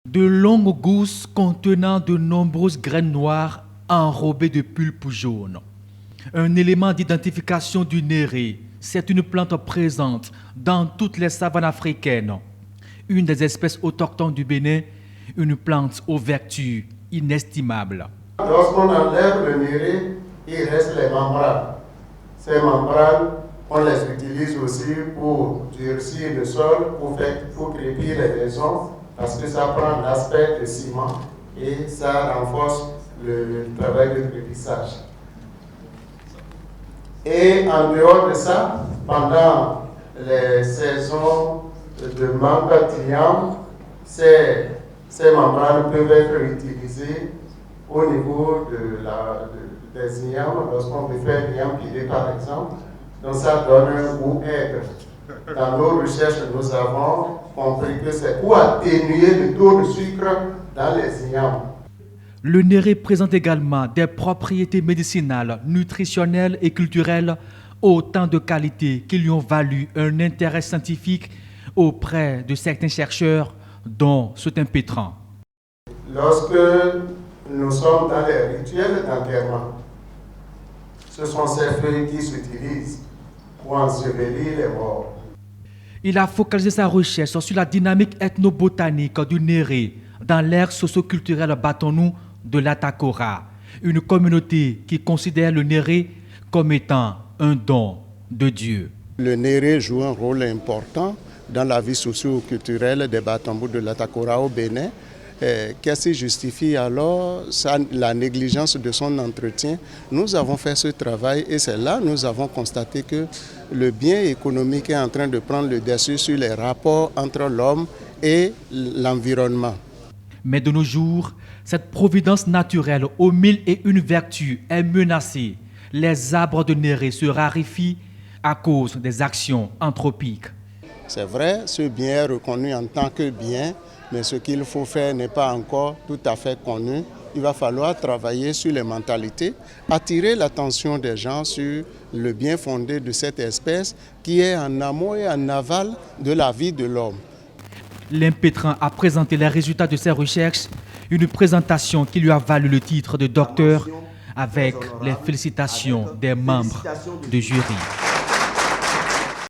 De longues gousses contenant de nombreuses graines noires enrobées de pulpe jaune. Un élément d'identification du néré, c'est une plante présente dans toutes les savanes africaines. Une des espèces autochtones du Bénin, une plante aux vertus inestimables. Lorsqu'on enlève le néré, il reste les membranes. Ces membranes, on les utilise aussi pour durcir le sol, pour crépir les maisons, parce que ça prend l'aspect de ciment et ça renforce le travail de crépissage. Et en dehors de ça, pendant les saisons de mangue client, ces membranes peuvent être utilisées au niveau des ignames, lorsqu'on veut faire l'igname pilé par exemple. Donc ça donne un goût aigre. Dans nos recherches, nous avons compris que c'est pour atténuer le taux de sucre dans les ignames. Le néré présente également des propriétés médicinales, nutritionnelles et culturelles, autant de qualités qui lui ont valu un intérêt scientifique auprès de certains chercheurs, dont Sautin Pétran. Lorsque nous sommes dans les rituels d'enterrement, ce sont ces feuilles qui s'utilisent pour ensevelir les morts. Il a focalisé sa recherche sur la dynamique ethnobotanique du néré dans l'ère socioculturelle, battons-nous, de l'Atakora, une communauté qui considère le néré comme étant un don de Dieu. Le néré joue un rôle important dans la vie socio-culturelle des Batambous de l'Atakora au Bénin. Qu'est-ce qui justifie alors la négligence de son entretien? Nous avons fait ce travail et c'est là que nous avons constaté que le bien économique est en train de prendre le dessus sur les rapports entre l'homme et l'environnement. Mais de nos jours, cette providence naturelle aux mille et une vertus est menacée. Les arbres de néré se raréfient à cause des actions anthropiques. C'est vrai, ce bien est reconnu en tant que bien, mais ce qu'il faut faire n'est pas encore tout à fait connu. Il va falloir travailler sur les mentalités, attirer l'attention des gens sur le bien fondé de cette espèce qui est en amont et en aval de la vie de l'homme. Pétran a présenté les résultats de ses recherches, une présentation qui lui a valu le titre de docteur avec les félicitations des membres du jury.